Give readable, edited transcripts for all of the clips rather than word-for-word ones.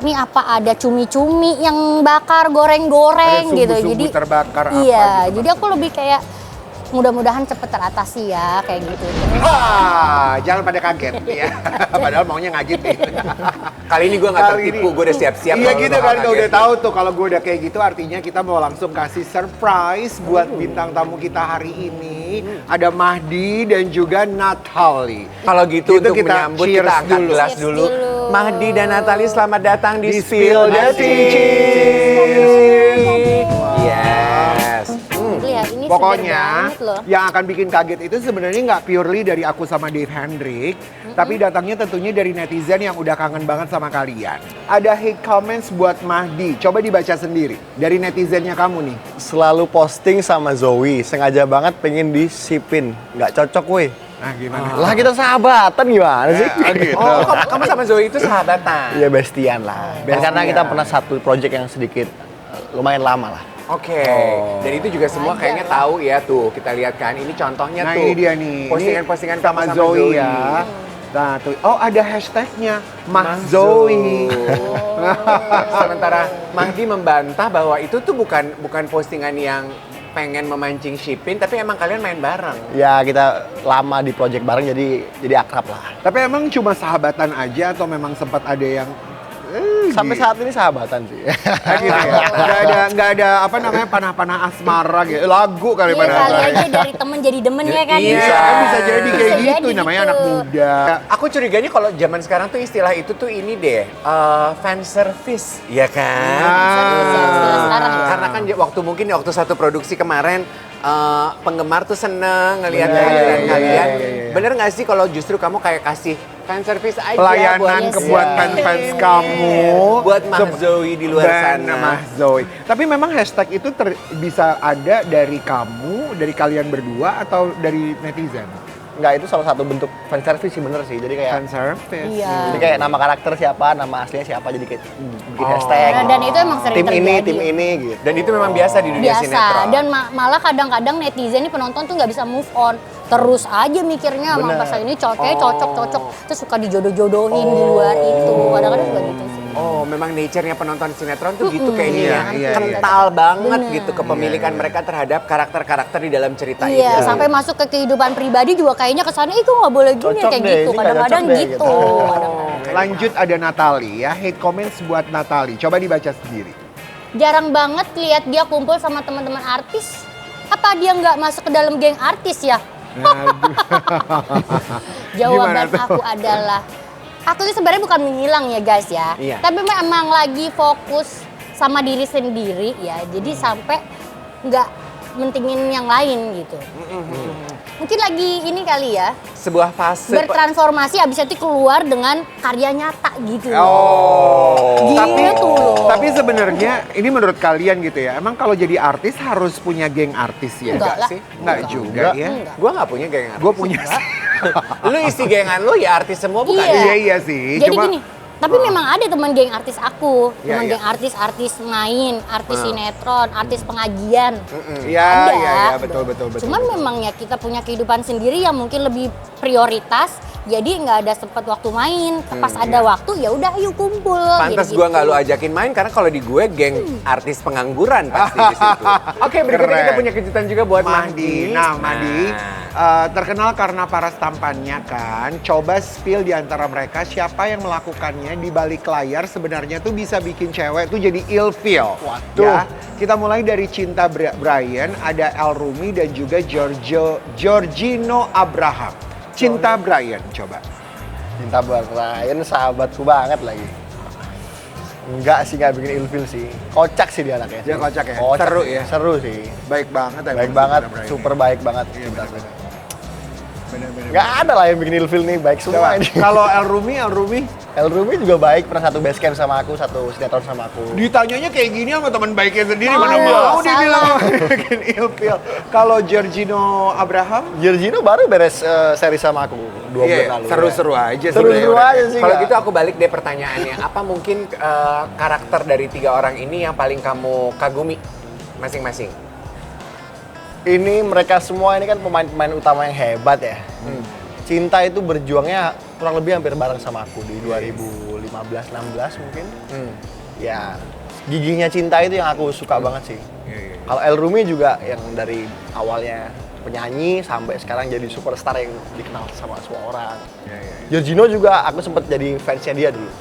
nih apa ada cumi-cumi yang bakar, goreng-goreng gitu. Jadi terbakar iya, gitu jadi aku lebih kayak mudah-mudahan cepet teratasi ya kayak gitu. Jangan pada kaget ya. Padahal maunya ngagetin. Kali ini gue nggak tertipu, gue udah siap-siap. Iya gitu kan, gue udah tahu tuh kalau gue udah kayak gitu artinya kita mau langsung kasih surprise buat bintang tamu kita hari ini. Ada Mahdi dan juga Natali. Kalau gitu untuk kita menyambut cheers kita angkat dulu. gelas Cheers dulu. dulu. Mahdi dan Natali selamat datang di Spill the Tea. Yes. Lihat ini Pokoknya segar banget loh. yang akan bikin kaget itu sebenarnya nggak purely dari aku sama Dave Hendrik, tapi datangnya tentunya dari netizen yang udah kangen banget sama kalian. Ada hate comments buat Mahdi, coba dibaca sendiri dari netizennya kamu nih. Selalu posting sama Zoe, sengaja banget pengen disipin. Nggak cocok weh. Nah gimana? Lah kita sahabatan gimana sih? Gitu. Oh, kamu sama Zoe itu sahabatan? Iya bestian lah. Karena kita pernah satu project yang sedikit lumayan lama lah. Oke, dan itu juga semua kayaknya tahu ya tuh, kita lihat kan, ini contohnya Nah tuh. ini dia nih, Postingan-postingan ini sama kamu Zoe ya. Nah tuh, oh ada hashtagnya Mah Zoe. Sementara Mahdi membantah bahwa itu tuh bukan postingan yang pengen memancing Shipin, tapi emang kalian main bareng. Ya kita lama di project bareng jadi akrab lah. Tapi emang cuma sahabatan aja atau memang sempat ada yang Sampai saat ini sahabatan sih. gitu ya. Nggak ada apa namanya panah-panah asmara gitu. Lagu kali Iya pada kali aja dari temen jadi demen ya kan. Iya. bisa jadi kayak Bisa gitu jadi namanya gitu. anak muda. Aku curiganya kalau zaman sekarang tuh istilah itu tuh ini deh, fan service, ya kan? Sekarang ya. Karena kan waktu satu produksi kemarin, penggemar tuh seneng ngelihat Iya, kehadiran iya, kalian. iya. Bener nggak sih kalau justru kamu kayak kasih fan service aja Pelayanan Yes, buat yes. fans-fans kamu. buat Mah Zoe di luar Dan sana. Mah Zoe. Tapi memang hashtag itu bisa ada dari kamu, dari kalian berdua atau dari netizen? Enggak, itu salah satu bentuk fan service sih, bener sih. Jadi kayak Fan service. Iya. jadi kayak nama karakter siapa, nama aslinya siapa, jadi kayak bikin hashtag. Nah, dan itu emang sering tim terjadi. ini gitu. Dan itu memang biasa di dunia Biasa, sinetron. dan malah kadang-kadang netizen nih penonton tuh nggak bisa move on. Terus aja mikirnya sama Bener. pasal ini cocok, terus suka dijodoh-jodohin di luar itu. Kadang-kadang juga gitu sih. Oh, memang nature-nya penonton sinetron tuh gitu kayaknya Iya, ya. iya, Kental banget Bener. gitu kepemilikan mereka terhadap karakter-karakter di dalam cerita Iya, itu. sampai masuk ke kehidupan pribadi juga kayaknya kesannya itu nggak boleh gini Cocok kayak deh, gitu. ini nggak Kadang-kadang cocok deh, gitu. gitu. Kadang-kadang. Lanjut ada Natali ya, hate comments buat Natali. Coba dibaca sendiri. Jarang banget lihat dia kumpul sama teman-teman artis. Apa dia nggak masuk ke dalam geng artis ya? Jawaban Gimana tuh? aku adalah, aku itu sebenarnya bukan menghilang ya guys ya. Iya. Tapi memang lagi fokus sama diri sendiri ya. Jadi sampai nggak mentingin yang lain gitu. Mungkin lagi ini kali ya, Sebuah fase bertransformasi habis itu keluar dengan karya nyata gitu. Oh. Gitu loh. Tapi sebenarnya ini menurut kalian gitu ya. Emang kalau jadi artis harus punya geng artis ya? Enggak lah. sih? Enggak juga ya. Enggak. Gue nggak punya geng artis. Gue punya sih. Lu isi gengan lu ya artis semua bukan? Iya. Iya sih. Jadi Cuma gini, tapi memang ada teman geng artis aku, Iya, teman iya. geng artis main, artis sinetron, artis pengajian. Iya, Ada. iya, betul. Cuman memang ya kita punya kehidupan sendiri yang mungkin lebih prioritas, jadi nggak ada sempat waktu main. Pas ada waktu ya udah ayo kumpul. Pantas gitu-gitu. gue nggak lu ajakin main karena kalau di gue geng artis pengangguran pasti di situ. Oke, berikutnya Keren. kita punya kejutan juga buat Mahdi. Mahdi. Nah, Mahdi terkenal karena paras tampannya kan. Coba spill di antara mereka siapa yang melakukannya di balik layar sebenarnya tuh bisa bikin cewek tuh jadi ilfeel. Waduh. Ya, kita mulai dari Cinta Brian, ada El Rumi dan juga Giorgino Abraham. Cinta Brian, coba. Cinta buat Ryan, sahabatku banget lagi. Enggak sih, nggak bikin ilfil sih. Kocak sih dia anaknya. Dia kocak ya? Kocak Seru sih. ya? Seru sih. Baik banget emang Baik banget, Cinta Brian super ya. baik banget. Iya, Cinta. benar-benar. Nggak ada lah yang bikin ilfil nih, baik Coba, semua ini. kalau El Rumi, El Rumi juga baik, pernah satu base camp sama aku, satu sinetron sama aku. ditanyanya kayak gini sama teman baiknya sendiri, Oh, mana iya, mau dia salah. bilang bikin ilfil. Kalau Giorgino Abraham, Giorgino baru beres seri sama aku 2 bulan lalu. seru-seru aja sih. Seru-seru aja sih. Kalau nggak? gitu aku balik deh pertanyaannya. Apa mungkin karakter dari 3 orang ini yang paling kamu kagumi masing-masing? Ini mereka semua ini kan pemain-pemain utama yang hebat ya. Cinta itu berjuangnya kurang lebih hampir bareng sama aku di 2015 15-16 mungkin. Ya, gigihnya cinta itu yang aku suka banget sih. Kalau El Rumi juga yang dari awalnya penyanyi sampai sekarang jadi superstar yang dikenal sama semua orang. Giorgino juga aku sempet jadi fansnya dia dulu.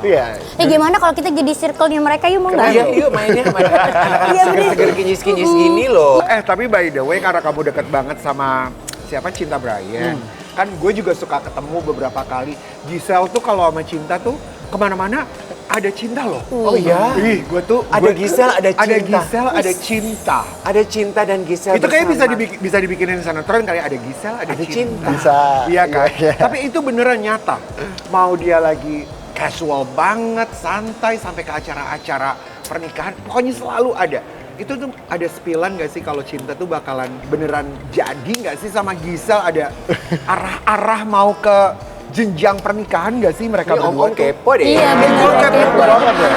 Iya. Gimana kalau kita jadi circle-nya mereka yuk, mau nggak? Iya, yuk mainnya sama anak-anak Iya, bener. seger-seger kinyis-kinyis gini loh. Tapi by the way, karena kamu deket banget sama siapa, Cinta Brian, kan gue juga suka ketemu beberapa kali. Giselle tuh kalau sama Cinta tuh kemana-mana ada Cinta loh. Oh iya? Ih, gue tuh Ada Giselle, ada Cinta. Ada Giselle, ada Cinta. Ada Cinta dan Giselle Itu kayak bersama. bisa dibikinin sinetron kali, ada Giselle, ada Cinta. Cinta. Bisa. Iya kan? Iya. Tapi itu beneran nyata. Mau dia lagi casual banget, santai sampai ke acara-acara pernikahan, pokoknya selalu ada. Itu tuh ada spillan gak sih kalau Cinta tuh bakalan beneran jadi gak sih sama Giselle, ada arah-arah mau ke jenjang pernikahan gak sih mereka Ini berdua om-om tuh? kepo deh. Iya, bener. Gue kepo banget ya.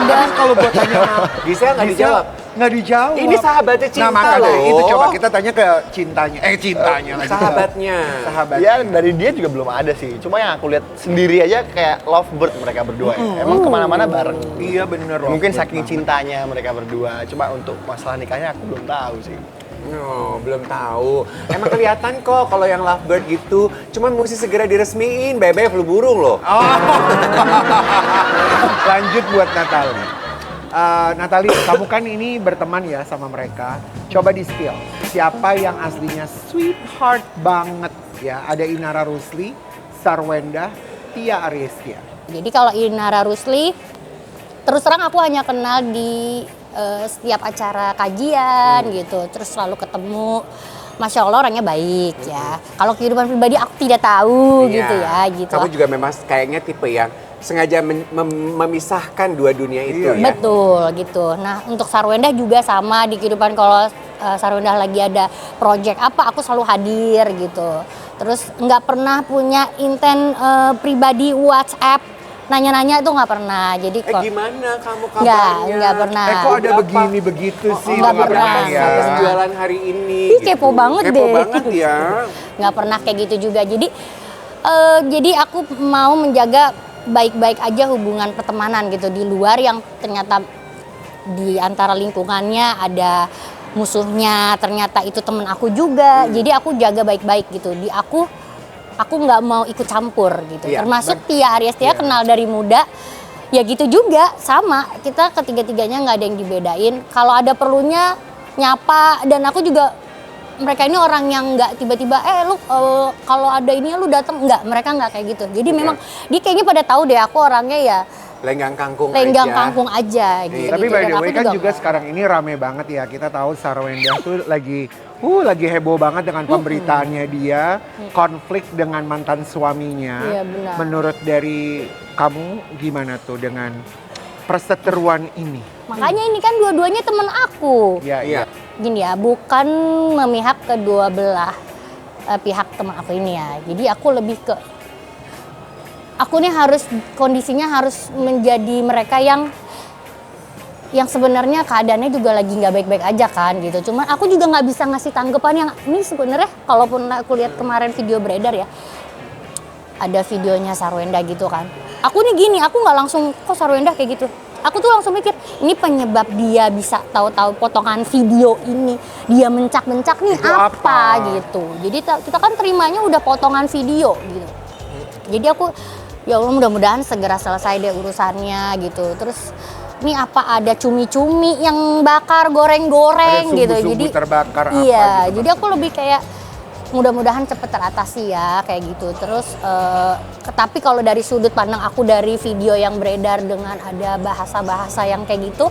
Tapi kalau gue tanya Giselle nggak dijawab. Nggak dijawab. Ini sahabatnya Cinta nah, makanya loh. itu coba kita tanya ke cintanya. Cintanya lagi. Sahabatnya. Sahabatnya. Ya dari dia juga belum ada sih. Cuma yang aku lihat sendiri aja kayak lovebird mereka berdua ya. Emang kemana-mana bareng. Iya bener loh. Mungkin saking cintanya mereka berdua. Cuma untuk masalah nikahnya aku belum tahu sih. No, belum tahu. Emang kelihatan kok kalau yang lovebird gitu. Cuman mesti segera diresmiin. Bye-bye flu burung loh. Oh. Lanjut buat Natalie. Natalie, kamu kan ini berteman ya sama mereka. Coba di-spill. Siapa yang aslinya sweetheart banget ya? Ada Inara Rusli, Sarwenda, Tia Aryestia. Jadi kalau Inara Rusli, terus terang aku hanya kenal di setiap acara kajian gitu, terus selalu ketemu. Masya Allah orangnya baik ya. Kalau kehidupan pribadi aku tidak tahu gitu ya. Gitu. Kamu juga memang kayaknya tipe yang sengaja memisahkan dua dunia itu ya. Betul gitu. Nah untuk Sarwenda juga sama di kehidupan, kalau Sarwenda lagi ada project apa aku selalu hadir gitu. Terus nggak pernah punya inten pribadi WhatsApp nanya-nanya itu nggak pernah. Jadi Gimana kamu kabarnya? nggak pernah. Kok ada begini-begitu sih? nggak dengan pernah, mereka ya? nggak pernah. Jualan hari ini. Ih, kepo banget Kepo deh. banget ya. Nggak pernah kayak gitu juga. Jadi aku mau menjaga baik-baik aja hubungan pertemanan gitu, di luar yang ternyata di antara lingkungannya ada musuhnya, ternyata itu temen aku juga. Jadi aku jaga baik-baik gitu. Aku nggak mau ikut campur gitu. Iya, Termasuk Tia Aryestia kenal dari muda. Ya gitu juga, sama. Kita ketiga-tiganya nggak ada yang dibedain. Kalau ada perlunya nyapa, dan aku juga, mereka ini orang yang nggak tiba-tiba lu kalau ada ini lu datang, nggak, mereka nggak kayak gitu. Jadi memang dia kayaknya pada tahu deh aku orangnya ya Lenggang kangkung lenggang aja. kangkung aja gitu. Tapi by Dan the aku way kan juga nggak. sekarang ini rame banget ya. Kita tahu Sarwenda tuh lagi heboh banget dengan pemberitaannya dia konflik dengan mantan suaminya. Iya, benar. Menurut dari kamu gimana tuh dengan perseteruan ini? Makanya ini kan dua-duanya temen aku. Ya, Iya. Gini ya, bukan memihak kedua belah pihak teman aku ini ya. Jadi aku lebih ke, aku nih kondisinya harus menjadi mereka yang sebenarnya keadaannya juga lagi nggak baik-baik aja kan gitu. Cuman aku juga nggak bisa ngasih tanggapan yang ini sebenarnya, kalaupun aku lihat kemarin video beredar ya, ada videonya Sarwenda gitu kan. Aku nih gini, aku nggak langsung kok Sarwenda kayak gitu. Aku tuh langsung mikir, ini penyebab dia bisa tahu-tahu potongan video ini dia mencak-mencak nih Itu apa apa? gitu. Jadi kita kan terimanya udah potongan video gitu. Jadi aku, ya Allah mudah-mudahan segera selesai deh urusannya gitu. Terus ini apa ada cumi-cumi yang bakar, goreng-goreng Ada gitu. sumbu-sumbu Jadi terbakar apa iya, gitu jadi aku lebih kayak mudah-mudahan cepet teratasi ya kayak gitu. Terus tapi kalau dari sudut pandang aku dari video yang beredar dengan ada bahasa-bahasa yang kayak gitu,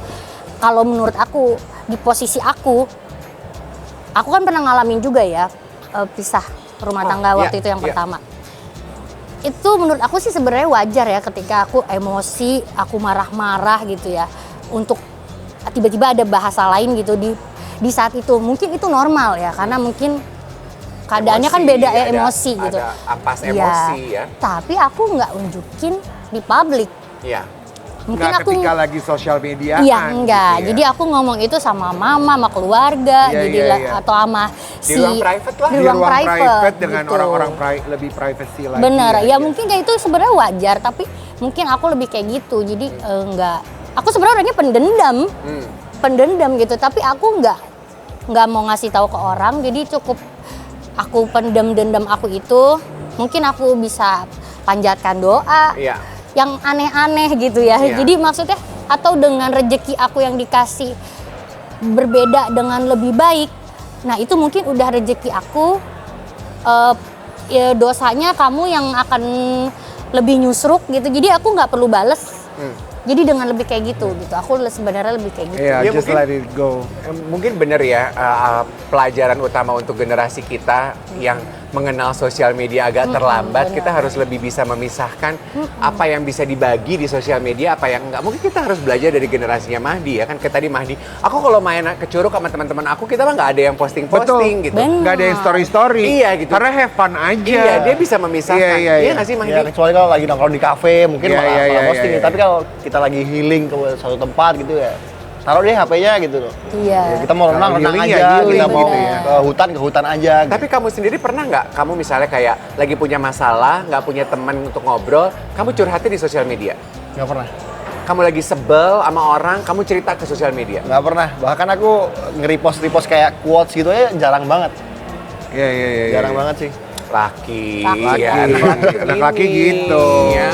kalau menurut aku di posisi aku kan pernah ngalamin juga ya pisah rumah tangga waktu itu yang pertama. Itu menurut aku sih sebenarnya wajar ya ketika aku emosi, aku marah-marah gitu ya, untuk tiba-tiba ada bahasa lain gitu di saat itu. Mungkin itu normal ya, karena mungkin keadaannya kan beda ya, emosi gitu. Ada ampas emosi ya. Tapi aku nggak unjukin di publik. Iya. Mungkin Nggak aku ketika lagi sosial media. iya enggak. Jadi aku ngomong itu sama mama, sama keluarga, Iya, jadi iya, iya. atau sama Di ruang private lah. di Di ruang ruang private dengan gitu. orang-orang lebih privacy lagi. Bener, ya aja. mungkin kayak itu sebenarnya wajar, tapi Mungkin aku lebih kayak gitu. Jadi nggak, aku sebenarnya orangnya pendendam gitu. Tapi aku nggak mau ngasih tahu ke orang. Jadi cukup aku pendem dendam aku itu. Mungkin aku bisa panjatkan doa yang aneh-aneh gitu ya. Jadi maksudnya atau dengan rejeki aku yang dikasih berbeda dengan lebih baik. Nah itu mungkin udah rejeki aku. Ya dosanya kamu yang akan lebih nyusruk gitu, jadi aku nggak perlu bales. Jadi dengan lebih kayak gitu, aku sebenarnya lebih kayak gitu. Yeah, Ya, just mungkin- let it go. Mungkin benar ya, pelajaran utama untuk generasi kita yang mengenal sosial media agak terlambat, benar. kita harus lebih bisa memisahkan apa yang bisa dibagi di sosial media, apa yang enggak. Mungkin kita harus belajar dari generasinya Mahdi ya kan, kayak tadi Mahdi, aku kalau main ke Curug sama teman-teman aku, kita mah nggak ada yang posting-posting gitu. Bener. Nggak ada yang story-story. Iya, gitu. Karena have fun aja. Iya, dia bisa memisahkan. Iya nggak sih Mahdi? Ya kecuali kalau lagi nongkrong di kafe mungkin Iya, malah iya, posting. iya. Tapi kalau kita lagi healing ke suatu tempat gitu ya, taruh deh HP-nya gitu loh. Iya. Ya, kita mau renang Kalau renang healing aja, ya healing kita mau gitu ya. ke hutan aja. Gitu. Tapi kamu sendiri pernah nggak, kamu misalnya kayak lagi punya masalah, nggak punya teman untuk ngobrol, kamu curhatnya di sosial media? Nggak pernah, Kamu lagi sebel sama orang, kamu cerita ke sosial media? nggak pernah. Bahkan aku nge-repost kayak quotes gitu ya jarang banget, Iya. jarang banget sih. Laki, Laki. ya, Anak laki gitu. Ya.